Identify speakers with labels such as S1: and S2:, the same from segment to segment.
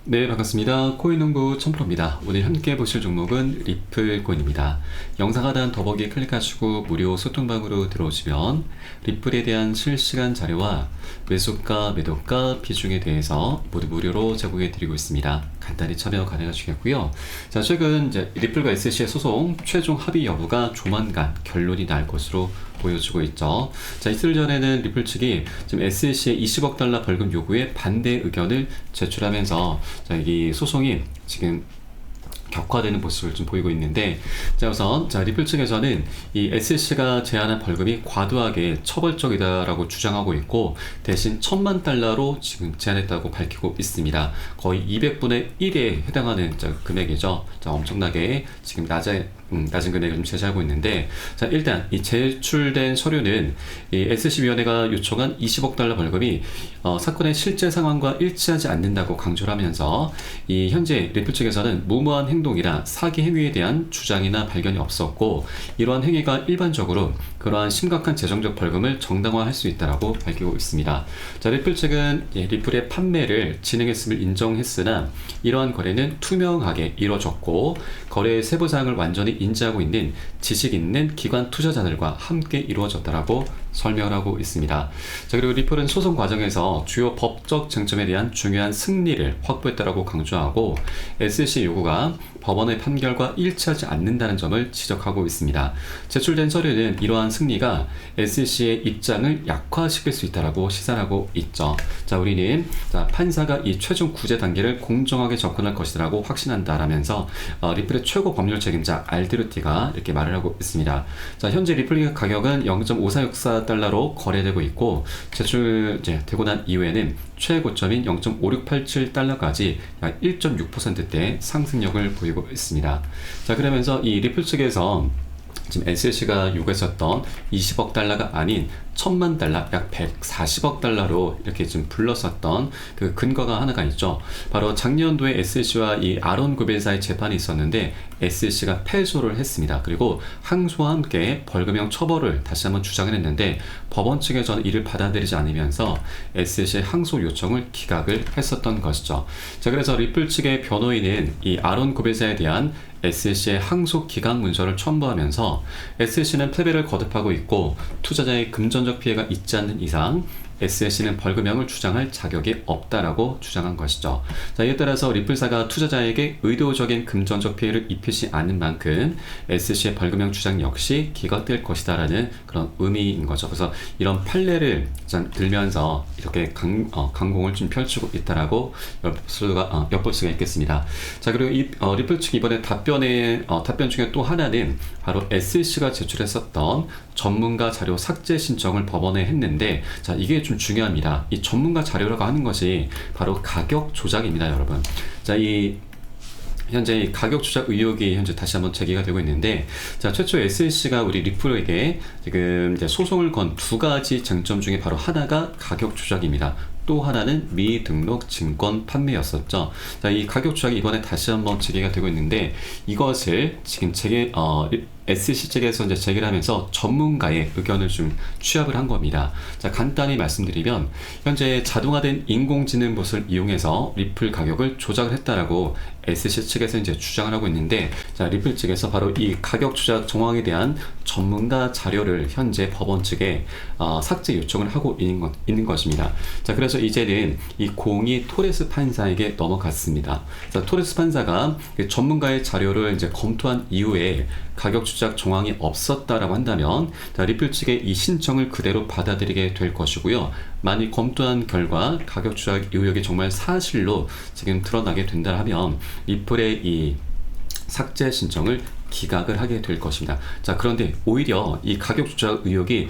S1: 네, 반갑습니다. 코인농부 천프로입니다. 오늘 함께 보실 종목은 리플코인입니다. 영상 하단 더보기 클릭하시고 무료 소통방으로 들어오시면 리플에 대한 실시간 자료와 매수가, 매도가, 비중에 대해서 모두 무료로 제공해 드리고 있습니다. 간단히 참여 가능하시겠고요. 자, 최근 이제 리플과 SC의 소송 최종 합의 여부가 조만간 결론이 날 것으로 보여지고 있죠. 자, 이틀 전에는 리플 측이 지금 SC의 20억 달러 벌금 요구에 반대 의견을 제출하면서 자, 이 소송이 지금 격화되는 모습을 좀 보이고 있는데, 자, 우선 리플 측에서는 이 SC가 제안한 벌금이 과도하게 처벌적이다라고 주장하고 있고, 대신 1,000만 달러로 지금 제안했다고 밝히고 있습니다. 거의 200분의 1에 해당하는 금액이죠. 자, 엄청나게 지금 낮은 금액을 좀 제시하고 있는데, 자, 일단 이 제출된 서류는 이 SC위원회가 요청한 20억 달러 벌금이 사건의 실제 상황과 일치하지 않는다고 강조를 하면서, 이 현재 리플 측에서는 무모한 행동이라 사기 행위에 대한 주장이나 발견이 없었고, 이러한 행위가 일반적으로 그러한 심각한 재정적 벌금을 정당화할 수 있다라고 밝히고 있습니다. 자, 리플 측은 리플의 판매를 진행했음을 인정했으나 이러한 거래는 투명하게 이루어졌고, 거래의 세부 사항을 완전히 인지하고 있는 지식 있는 기관 투자자들과 함께 이루어졌다라고 설명을 하고 있습니다. 자, 그리고 리플은 소송 과정에서 주요 법적 쟁점에 대한 중요한 승리를 확보했다라고 강조하고, SC 요구가 법원의 판결과 일치하지 않는다는 점을 지적하고 있습니다. 제출된 서류는 이러한 승리가 SC의 입장을 약화시킬 수 있다라고 시사하고 있죠. 자, 우리는 판사가 이 최종 구제 단계를 공정하게 접근할 것이라고 확신한다라면서 리플의 최고 법률 책임자 알드루티가 이렇게 말을 하고 있습니다. 자, 현재 리플 가격은 0.5464달러로 거래되고 있고, 제출되고 난 이후에는 최고점인 0.5687달러까지 약 1.6%대 상승력을 보이고 있습니다. 자, 그러면서 이 리플 측에서 지금 SC가 요구했었던 20억 달러가 아닌 1,000만 달러, 약 140억 달러로 이렇게 좀 불렀었던 그 근거가 하나가 있죠. 바로 작년도에 SC와 이 아론 구벨사의 재판이 있었는데 SC가 패소를 했습니다. 그리고 항소와 함께 벌금형 처벌을 다시 한번 주장을 했는데, 법원 측에서는 이를 받아들이지 않으면서 SC의 항소 요청을 기각을 했었던 것이죠. 자, 그래서 리플 측의 변호인은 이 아론 구벨사에 대한 SC의 항소 기각 문서를 첨부하면서, SC는 패배를 거듭하고 있고 투자자의 금전적 피해가 있지 않는 이상 SC는 벌금형을 주장할 자격이 없다라고 주장한 것이죠. 자, 이에 따라서 리플사가 투자자에게 의도적인 금전적 피해를 입히지 않는 만큼 SC의 벌금형 주장 역시 기각될 것이다라는 그런 의미인 거죠. 그래서 이런 판례를 들면서 이렇게 강공을 좀 펼치고 있다라고 엿볼 수가 있겠습니다. 자, 그리고 이 리플 측 이번에 답변 중에 또 하나는 바로 SC가 제출했었던 전문가 자료 삭제 신청을 법원에 했는데, 자, 이게 좀 중요합니다. 이 전문가 자료라고 하는 것이 바로 가격 조작입니다, 여러분. 자, 현재 가격 조작 의혹이 현재 다시 한번 제기가 되고 있는데, 자, 최초 SC가 우리 리플에게 지금 이제 소송을 건 두 가지 쟁점 중에 바로 하나가 가격 조작입니다. 또 하나는 미등록 증권 판매였었죠. 자, 이 가격 조작이 이번에 다시 한번 제기가 되고 있는데, 이것을 지금 SC 측에서 이제 제기를 하면서 전문가의 의견을 좀 취합을 한 겁니다. 자, 간단히 말씀드리면 현재 자동화된 인공지능 봇을 이용해서 리플 가격을 조작을 했다라고 SC 측에서 이제 주장을 하고 있는데, 자, 리플 측에서 바로 이 가격 조작 정황에 대한 전문가 자료를 현재 법원 측에 삭제 요청을 하고 있는 것입니다. 자, 그래서 이제는 이 공이 토레스 판사에게 넘어갔습니다. 자, 토레스 판사가 전문가의 자료를 이제 검토한 이후에 가격 조작 정황이 없었다라고 한다면, 자, 리플 측의 이 신청을 그대로 받아들이게 될 것이고요. 만일 검토한 결과 가격 조작 의혹이 정말 사실로 지금 드러나게 된다 하면 리플의 이 삭제 신청을 기각을 하게 될 것입니다. 자, 그런데 오히려 이 가격 조작 의혹이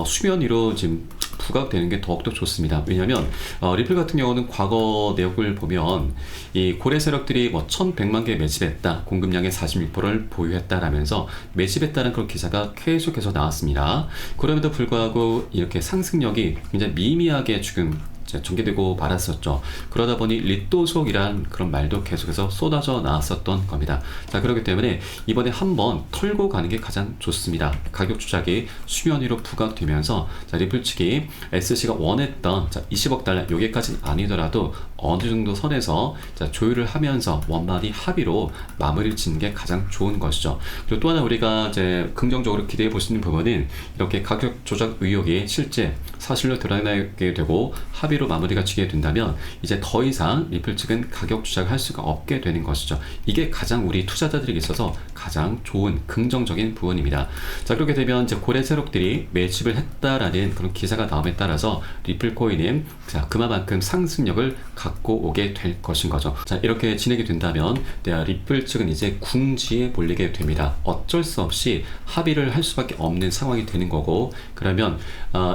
S1: 수면 위로 지금 부각되는 게 더욱더 좋습니다. 왜냐하면 리플 같은 경우는 과거 내역을 보면 이 고래 세력들이 1,100만 개 매집했다, 공급량의 46%를 보유했다라면서 매집했다는 그런 기사가 계속해서 나왔습니다. 그럼에도 불구하고 이렇게 상승력이 굉장히 미미하게 지금 전개되고 말았었죠. 그러다 보니 리또속이란 그런 말도 계속해서 쏟아져 나왔었던 겁니다. 자, 그렇기 때문에 이번에 한번 털고 가는 게 가장 좋습니다. 가격 조작이 수면 위로 부각되면서, 자, 리플 측이 SC가 원했던 20억 달러, 여기까지는 아니더라도 어느 정도 선에서 자, 조율을 하면서 원만히 합의로 마무리를 짓는 게 가장 좋은 것이죠. 그리고 또 하나 우리가 이제 긍정적으로 기대해 볼 수 있는 부분은 이렇게 가격 조작 의혹이 실제 사실로 드러나게 되고 합의로 마무리가 지게 된다면 이제 더 이상 리플 측은 가격 조작을 할 수가 없게 되는 것이죠. 이게 가장 우리 투자자들에게 있어서 가장 좋은 긍정적인 부분입니다. 자, 그렇게 되면 이제 고래 세력들이 매집을 했다라는 그런 기사가 나옴에 따라서 리플 코인은 자, 그만큼 상승력을 갖고 오게 될 것인 거죠. 자, 이렇게 진행이 된다면 리플 측은 이제 궁지에 몰리게 됩니다. 어쩔 수 없이 합의를 할 수밖에 없는 상황이 되는 거고, 그러면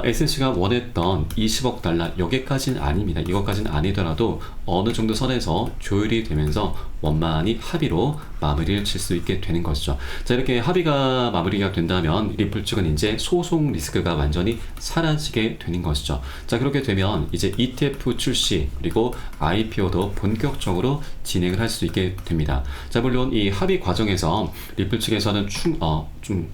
S1: SC가 원했던 20억 달러 여기까지는 아닙니다. 이것까지는 아니더라도 어느 정도 선에서 조율이 되면서 원만히 합의로 마무리를 칠 수 있게 되는 것이죠. 자, 이렇게 합의가 마무리가 된다면 리플 측은 이제 소송 리스크가 완전히 사라지게 되는 것이죠. 자, 그렇게 되면 이제 ETF 출시 그리고 IPO도 본격적으로 진행을 할 수 있게 됩니다. 자, 물론 이 합의 과정에서 리플 측에서는 좀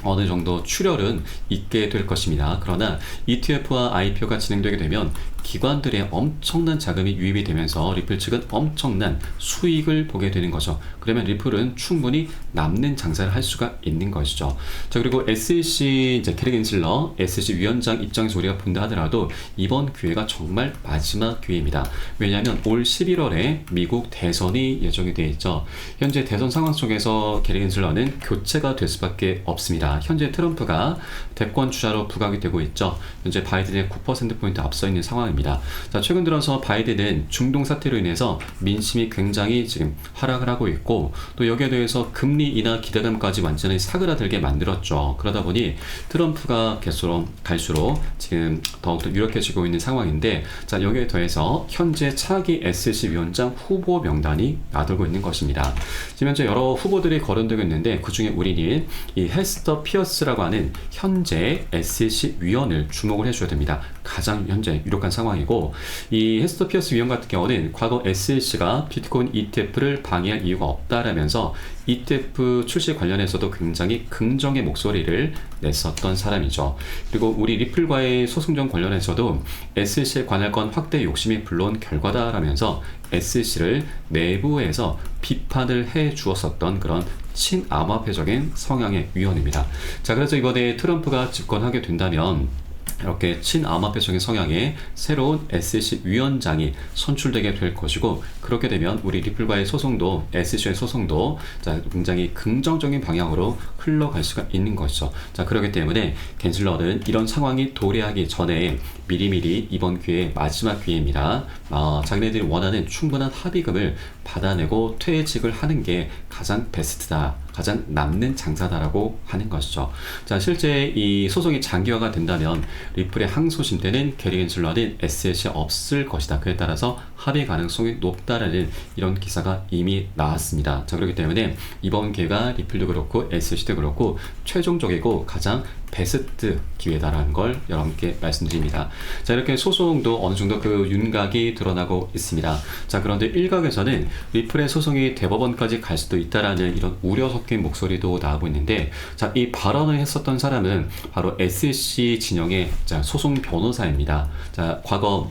S1: 어느 정도 출혈은 있게 될 것입니다. 그러나 ETF와 IPO가 진행되게 되면 기관들의 엄청난 자금이 유입이 되면서 리플 측은 엄청난 수익을 보게 되는 거죠. 그러면 리플은 충분히 남는 장사를 할 수가 있는 것이죠. 자, 그리고 SEC 이제 캐리 겐슬러 SEC 위원장 입장에서 우리가 본다 하더라도 이번 기회가 정말 마지막 기회입니다. 왜냐하면 올 11월에 미국 대선이 예정이 되어 있죠. 현재 대선 상황 속에서 캐리 겐슬러는 교체가 될 수밖에 없습니다. 현재 트럼프가 대권 주자로 부각이 되고 있죠. 현재 바이든의 9%포인트 앞서 있는 상황입니다. 자, 최근 들어서 바이든은 중동 사태로 인해서 민심이 굉장히 지금 하락을 하고 있고, 또 여기에 대해서 금리 인하 기대감까지 완전히 사그라들게 만들었죠. 그러다 보니 트럼프가 갈수록 지금 더욱더 유력해지고 있는 상황인데, 자, 여기에 더해서 현재 차기 SEC 위원장 후보 명단이 나돌고 있는 것입니다. 지금 현재 여러 후보들이 거론되고 있는데 그 중에 우리는 이 헤스터 피어스라고 하는 현재 SEC 위원을 주목을 해줘야 됩니다. 가장 현재 유력한 상황이고, 이 헤스터 피어스 위원 같은 경우는 과거 SEC가 비트코인 ETF를 방해할 이유가 없다라면서 ETF 출시 관련해서도 굉장히 긍정의 목소리를 냈었던 사람이죠. 그리고 우리 리플과의 소송전 관련해서도 SEC의 관할권 확대 욕심이 불러온 결과다라면서 SEC를 내부에서 비판을 해 주었었던 그런 친암호화폐적인 성향의 위원입니다. 자, 그래서 이번에 트럼프가 집권하게 된다면 이렇게 친암호화폐적인 성향의 새로운 SEC 위원장이 선출되게 될 것이고, 그렇게 되면 우리 리플과의 소송도 SEC의 소송도 자, 굉장히 긍정적인 방향으로 흘러갈 수가 있는 것이죠. 자, 그렇기 때문에 겐슬러는 이런 상황이 도래하기 전에 미리미리 이번 기회의 마지막 기회입니다. 자기네들이 원하는 충분한 합의금을 받아내고 퇴직을 하는 게 가장 베스트다, 가장 남는 장사다라고 하는 것이죠. 자, 실제 이 소송이 장기화가 된다면 리플의 항소심 때는 게리 겐슬러는 SEC에 없을 것이다. 그에 따라서 합의 가능성이 높다라는 이런 기사가 이미 나왔습니다. 자, 그렇기 때문에 이번 기회가 리플도 그렇고 SEC도 그렇고 최종적이고 가장 베스트 기회다라는 걸 여러분께 말씀드립니다. 자, 이렇게 소송도 어느 정도 그 윤곽이 드러나고 있습니다. 자, 그런데 일각에서는 리플의 소송이 대법원까지 갈 수도 있다라는 이런 우려 섞인 목소리도 나오고 있는데, 자, 이 발언을 했었던 사람은 바로 SEC 진영의 소송 변호사입니다. 자, 과거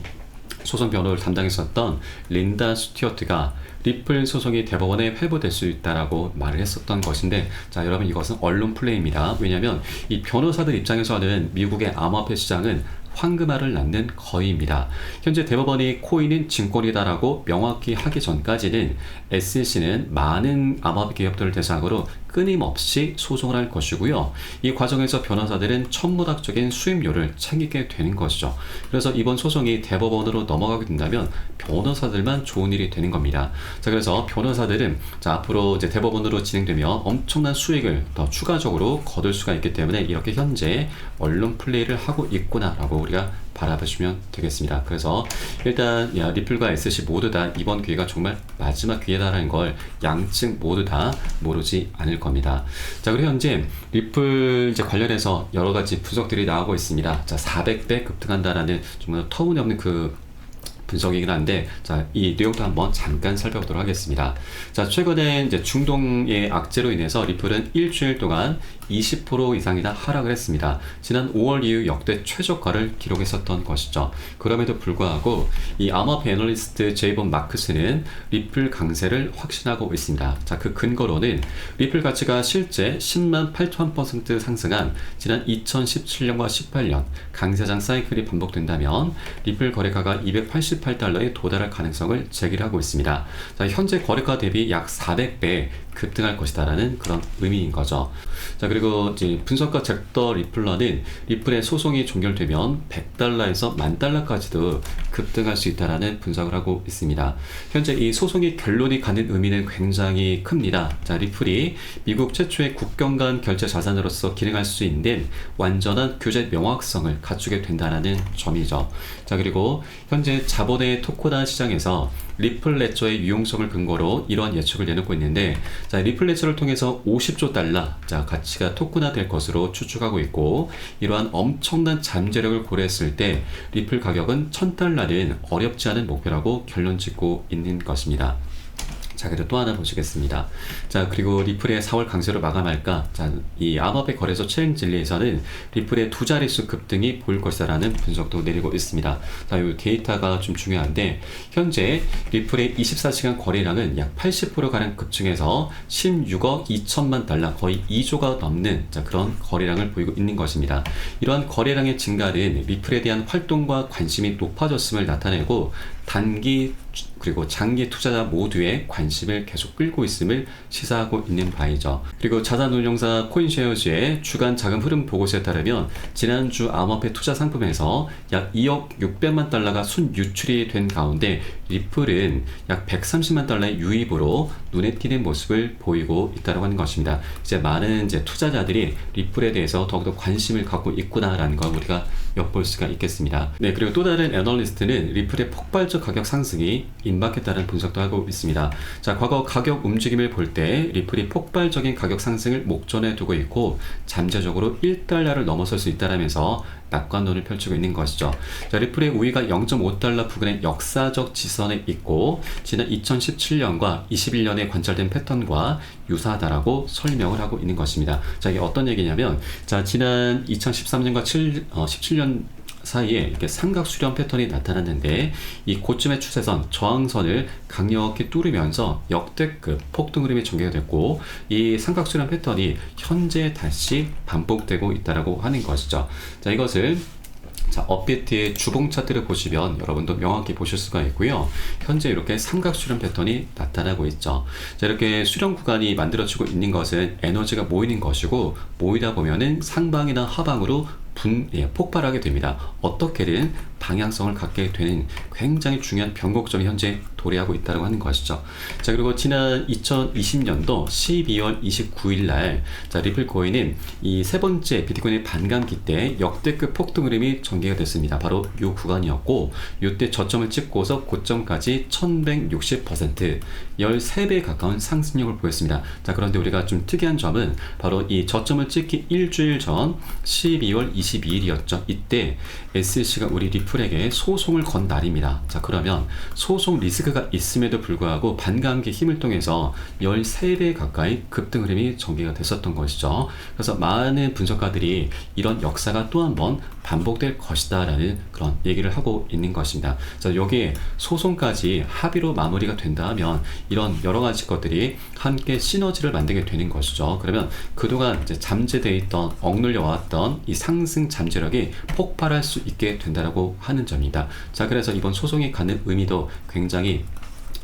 S1: 소송 변호를 담당했었던 린다 스튜어트가 리플 소송이 대법원에 회부될 수 있다라고 말을 했었던 것인데, 자, 여러분, 이것은 언론 플레이입니다. 왜냐하면 이 변호사들 입장에서는 미국의 암호화폐 시장은 황금알을 낳는 거위입니다. 현재 대법원이 코인은 증권이다라고 명확히 하기 전까지는 SEC는 많은 암호화폐 기업들을 대상으로 끊임없이 소송을 할 것이고요. 이 과정에서 변호사들은 천문학적인 수임료를 챙기게 되는 것이죠. 그래서 이번 소송이 대법원으로 넘어가게 된다면 변호사들만 좋은 일이 되는 겁니다. 자, 그래서 변호사들은 자, 앞으로 이제 대법원으로 진행되면 엄청난 수익을 더 추가적으로 거둘 수가 있기 때문에 이렇게 현재 언론 플레이를 하고 있구나라고 우리가 바라보시면 되겠습니다. 그래서 일단 리플과 SEC 모두 다 이번 기회가 정말 마지막 기회다라는 걸 양측 모두 다 모르지 않을 겁니다. 자, 그리고 현재 리플 이제 관련해서 여러 가지 분석들이 나오고 있습니다. 자, 400배 급등한다라는 정말 터무니없는 그 분석이긴 한데, 자, 이 내용도 한번 잠깐 살펴보도록 하겠습니다. 자, 최근에 이제 중동의 악재로 인해서 리플은 일주일 동안 20% 이상이나 하락을 했습니다. 지난 5월 이후 역대 최저가를 기록했었던 것이죠. 그럼에도 불구하고 이 암호화폐 애널리스트 제이본 마크스는 리플 강세를 확신하고 있습니다. 자, 그 근거로는 리플 가치가 실제 10만 8천% 상승한 지난 2017년과 18년 강세장 사이클이 반복된다면 리플 거래가가 288달러에 도달할 가능성을 제기하고 있습니다. 자, 현재 거래가 대비 약 400배 급등할 것이다라는 그런 의미인 거죠. 자, 그리고 이제 분석가 잭더 리플러는 리플의 소송이 종결되면 100달러에서 10,000달러까지도 급등할 수 있다라는 분석을 하고 있습니다. 현재 이 소송이 결론이 가는 의미는 굉장히 큽니다. 자, 리플이 미국 최초의 국경 간 결제 자산으로서 기능할 수 있는 완전한 규제 명확성을 갖추게 된다는 점이죠. 자, 그리고 현재 자본의 토코다 시장에서 리플 레저의 유용성을 근거로 이러한 예측을 내놓고 있는데, 자, 리플 레저를 통해서 50조 달러 자, 가치가 토큰화 될 것으로 추측하고 있고, 이러한 엄청난 잠재력을 고려했을 때 리플 가격은 1000달러는 어렵지 않은 목표라고 결론 짓고 있는 것입니다. 자, 그리고 또 하나 보시겠습니다. 자, 그리고 리플의 4월 강세로 마감할까? 자, 이 암호화폐 거래소 체인 진리에서는 리플의 두 자릿수 급등이 보일 것이다라는 분석도 내리고 있습니다. 자, 이 데이터가 좀 중요한데, 현재 리플의 24시간 거래량은 약 80%가량 급증해서 16억 2천만 달러, 거의 2조가 넘는 자, 그런 거래량을 보이고 있는 것입니다. 이러한 거래량의 증가는 리플에 대한 활동과 관심이 높아졌음을 나타내고, 단기 그리고 장기 투자자 모두의 관심을 계속 끌고 있음을 시사하고 있는 바이죠. 그리고 자산운용사 코인쉐어즈의 주간 자금 흐름 보고서에 따르면 지난주 암호화폐 투자 상품에서 약 2억 600만 달러가 순유출이 된 가운데 리플은 약 130만 달러의 유입으로 눈에 띄는 모습을 보이고 있다고 하는 것입니다. 이제 많은 투자자들이 리플에 대해서 더욱더 관심을 갖고 있구나라는 걸 우리가 엿볼 수가 있겠습니다. 네, 그리고 또 다른 애널리스트는 리플의 폭발적 가격 상승이 임박했다는 분석도 하고 있습니다. 자, 과거 가격 움직임을 볼 때 리플이 폭발적인 가격 상승을 목전에 두고 있고 잠재적으로 1달러를 넘어설 수 있다라면서 낙관론을 펼치고 있는 것이죠. 자, 리플의 우위가 0.5달러 부근의 역사적 지선에 있고 지난 2017년과 21년에 관찰된 패턴과 유사하다라고 설명을 하고 있는 것입니다. 자, 이게 어떤 얘기냐면, 자, 지난 2013년과 17년 사이에 이렇게 삼각 수렴 패턴이 나타났는데, 이 고점의 추세선, 저항선을 강력히 뚫으면서 역대급 폭등 흐름이 전개가 됐고, 이 삼각 수렴 패턴이 현재 다시 반복되고 있다라고 하는 것이죠. 자, 이것을 업비트의 주봉 차트를 보시면 여러분도 명확히 보실 수가 있고요. 현재 이렇게 삼각 수렴 패턴이 나타나고 있죠. 자, 이렇게 수렴 구간이 만들어지고 있는 것은 에너지가 모이는 것이고, 모이다 보면은 상방이나 하방으로 폭발하게 됩니다. 어떻게든 방향성을 갖게 되는 굉장히 중요한 변곡점이 현재 도래하고 있다고 하는 것이죠. 자, 그리고 지난 2020년도 12월 29일 날, 자, 리플 코인은 이 세 번째 비트코인의 반감기 때 역대급 폭등 흐름이 전개가 됐습니다. 바로 이 구간이었고, 이때 저점을 찍고서 고점까지 1160%, 13배 가까운 상승력을 보였습니다. 자, 그런데 우리가 좀 특이한 점은 바로 이 저점을 찍기 일주일 전 12월 22일이었죠. 이때 SEC가 우리 리플에게 소송을 건 날입니다. 자, 그러면 소송 리스크가 있음에도 불구하고 반감기 힘을 통해서 13배 가까이 급등 흐름이 전개가 됐었던 것이죠. 그래서 많은 분석가들이 이런 역사가 또 한 번 반복될 것이다 라는 그런 얘기를 하고 있는 것입니다. 자, 여기에 소송까지 합의로 마무리가 된다면 이런 여러 가지 것들이 함께 시너지를 만들게 되는 것이죠. 그러면 그동안 잠재되어 있던, 억눌려 왔던 이 상승 잠재력이 폭발할 수 있게 된다라고 하는 점입니다. 자, 그래서 이번 소송이 갖는 의미도 굉장히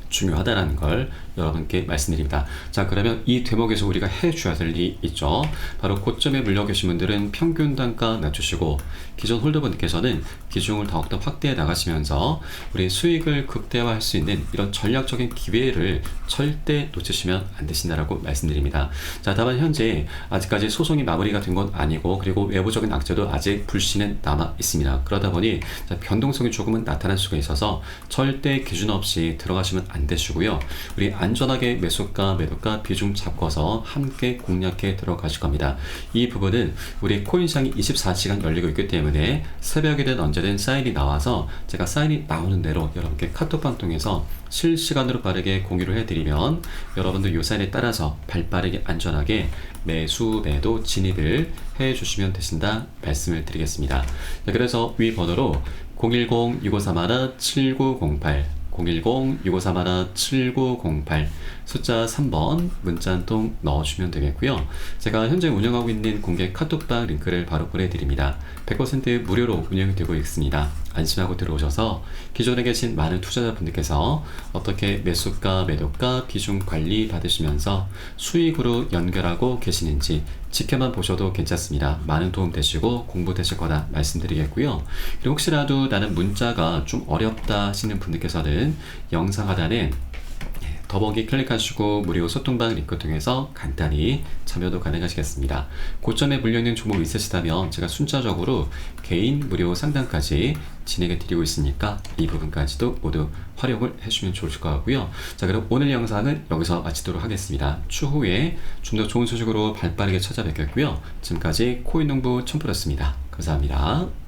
S1: 중요하다는 걸 여러분께 말씀드립니다. 자, 그러면 이 대목에서 우리가 해줘야 될 일이 있죠. 바로 고점에 물려 계신 분들은 평균 단가 낮추시고, 기존 홀더분께서는 비중을 더욱더 확대해 나가시면서 우리 수익을 극대화할 수 있는 이런 전략적인 기회를 절대 놓치시면 안 되신다라고 말씀드립니다. 자, 다만 현재 아직까지 소송이 마무리가 된 건 아니고, 그리고 외부적인 악재도 아직 불씨는 남아 있습니다. 그러다 보니 변동성이 조금은 나타날 수가 있어서 절대 기준 없이 들어가시면 안 안 되시고요. 우리 안전하게 매수가 매도가 비중 잡고서 함께 공략해 들어가실 겁니다. 이 부분은 우리 코인 시장이 24시간 열리고 있기 때문에 새벽이든 언제든 사인이 나와서 제가 사인이 나오는 대로 여러분께 카톡방 통해서 실시간으로 빠르게 공유를 해드리면 여러분들 요 사인에 따라서 발빠르게 안전하게 매수 매도 진입을 해주시면 되신다 말씀을 드리겠습니다. 자, 그래서 위 번호로 010-6531-7908 010-6531-7908 숫자 3번 문자 한 통 넣어주시면 되겠고요. 제가 현재 운영하고 있는 공개 카톡방 링크를 바로 보내드립니다. 100% 무료로 운영이 되고 있습니다. 안심하고 들어오셔서 기존에 계신 많은 투자자분들께서 어떻게 매수가 매도가 비중 관리 받으시면서 수익으로 연결하고 계시는지 지켜만 보셔도 괜찮습니다. 많은 도움 되시고 공부 되실 거다 말씀드리겠고요. 그리고 혹시라도 나는 문자가 좀 어렵다 하시는 분들께서는 영상 하단에 더보기 클릭하시고 무료 소통방 링크 통해서 간단히 참여도 가능하시겠습니다. 고점에 물려있는 종목이 있으시다면 제가 순차적으로 개인 무료 상담까지 진행해 드리고 있으니까 이 부분까지도 모두 활용을 해주시면 좋을 것 같고요. 자, 그럼 오늘 영상은 여기서 마치도록 하겠습니다. 추후에 좀 더 좋은 소식으로 발빠르게 찾아뵙겠고요. 지금까지 코인농부 첨프였습니다. 감사합니다.